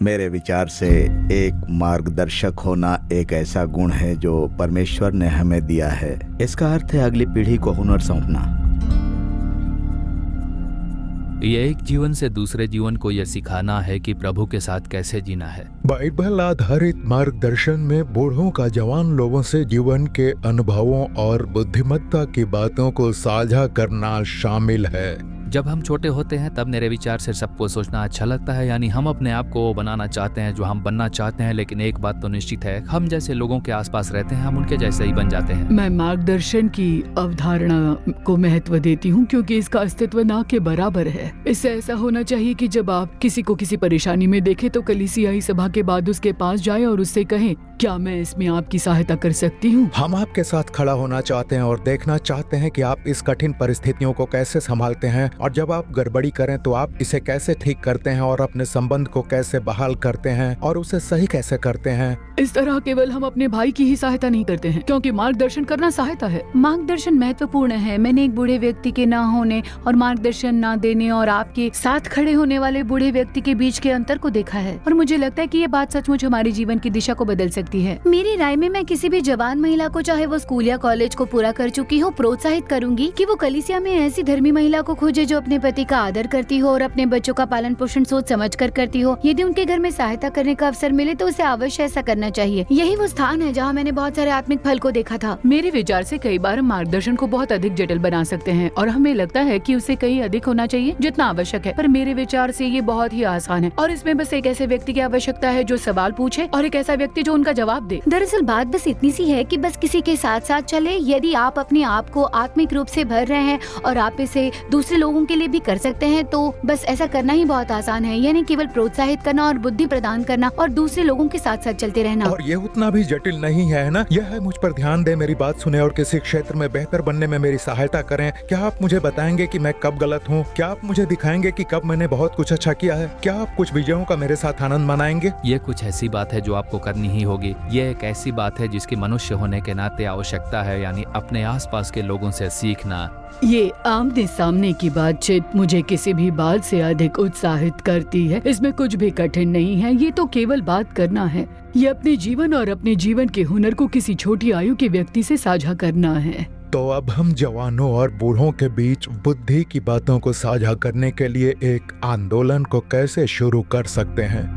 मेरे विचार से एक मार्गदर्शक होना एक ऐसा गुण है जो परमेश्वर ने हमें दिया है। इसका अर्थ है अगली पीढ़ी को हुनर सौंपना। ये एक जीवन से दूसरे जीवन को यह सिखाना है कि प्रभु के साथ कैसे जीना है। बाइबल आधारित मार्गदर्शन में बूढ़ों का जवान लोगों से जीवन के अनुभवों और बुद्धिमत्ता की बातों को साझा करना शामिल है। जब हम छोटे होते हैं तब मेरे विचार से सबको सोचना अच्छा लगता है, यानी हम अपने आप को वो बनाना चाहते हैं जो हम बनना चाहते हैं। लेकिन एक बात तो निश्चित है, हम जैसे लोगों के आसपास रहते हैं हम उनके जैसे ही बन जाते हैं। मैं मार्गदर्शन की अवधारणा को महत्व देती हूँ क्योंकि इसका अस्तित्व ना के बराबर है। इससे ऐसा होना चाहिए कि जब आप किसी को किसी परेशानी में देखें तो कलीसियाई सभा के बाद उसके पास जाएं और उससे कहें, क्या मैं इसमें आपकी सहायता कर सकती हूँ? हम आपके साथ खड़ा होना चाहते हैं और देखना चाहते हैं कि आप इस कठिन परिस्थितियों को कैसे संभालते हैं, और जब आप गड़बड़ी करें तो आप इसे कैसे ठीक करते हैं और अपने संबंध को कैसे बहाल करते हैं और उसे सही कैसे करते हैं। इस तरह केवल हम अपने भाई की ही सहायता नहीं करते हैं, क्योंकि मार्गदर्शन करना सहायता है। मार्गदर्शन महत्वपूर्ण है। मैंने एक बूढ़े व्यक्ति के ना होने और मार्गदर्शन ना देने और आपके साथ खड़े होने वाले बूढ़े व्यक्ति के बीच के अंतर को देखा है, और मुझे लगता है कि ये बात सचमुच हमारे जीवन की दिशा को बदल सकती है। मेरी राय में मैं किसी भी जवान महिला को, चाहे वो स्कूल या कॉलेज को पूरा कर चुकी हो, प्रोत्साहित करूंगी कि वो कलीसिया में ऐसी धर्मी महिला को खोजे जो अपने पति का आदर करती हो और अपने बच्चों का पालन पोषण सोच समझ कर करती हो। यदि उनके घर में सहायता करने का अवसर मिले तो उसे अवश्य ऐसा करना चाहिए। यही वो स्थान है जहाँ मैंने बहुत सारे आत्मिक फल को देखा था। मेरे विचार से कई बार हम मार्गदर्शन को बहुत अधिक जटिल बना सकते हैं और हमें लगता है कि उसे कहीं अधिक होना चाहिए जितना आवश्यक है, पर मेरे विचार से ये बहुत ही आसान है और इसमें बस एक ऐसे व्यक्ति की आवश्यकता है जो सवाल पूछे और एक ऐसा व्यक्ति जो उनका जवाब दे। दरअसल बात बस इतनी सी है कि बस किसी के साथ साथ चले। यदि आप अपने आप को आत्मिक रूप से भर रहे हैं और आप इसे दूसरे लोगों के लिए भी कर सकते हैं तो बस ऐसा करना ही बहुत आसान है, यानी केवल प्रोत्साहित करना और बुद्धि प्रदान करना और दूसरे लोगों के साथ साथ चलते रहना। और ये उतना भी जटिल नहीं है ना। यह है, मुझ पर ध्यान दे, मेरी बात सुने और किसी क्षेत्र में बेहतर बनने में मेरी सहायता करें। क्या आप मुझे बताएंगे कि मैं कब गलत हूँ? क्या आप मुझे दिखाएंगे कि कब मैंने बहुत कुछ अच्छा किया है? क्या आप कुछ विजयों का मेरे साथ आनंद मनाएंगे? ये कुछ ऐसी बात है जो आपको करनी ही होगी। ये एक ऐसी बात है जिसकी मनुष्य होने के नाते आवश्यकता है, यानी अपने आसपास के लोगों से सीखना। ये आमने सामने की बातचीत मुझे किसी भी बात से अधिक उत्साहित करती है। इसमें कुछ भी कठिन नहीं है, ये तो केवल बात करना है। ये अपने जीवन और अपने जीवन के हुनर को किसी छोटी आयु के व्यक्ति से साझा करना है। तो अब हम जवानों और बूढ़ों के बीच बुद्धि की बातों को साझा करने के लिए एक आंदोलन को कैसे शुरू कर सकते हैं?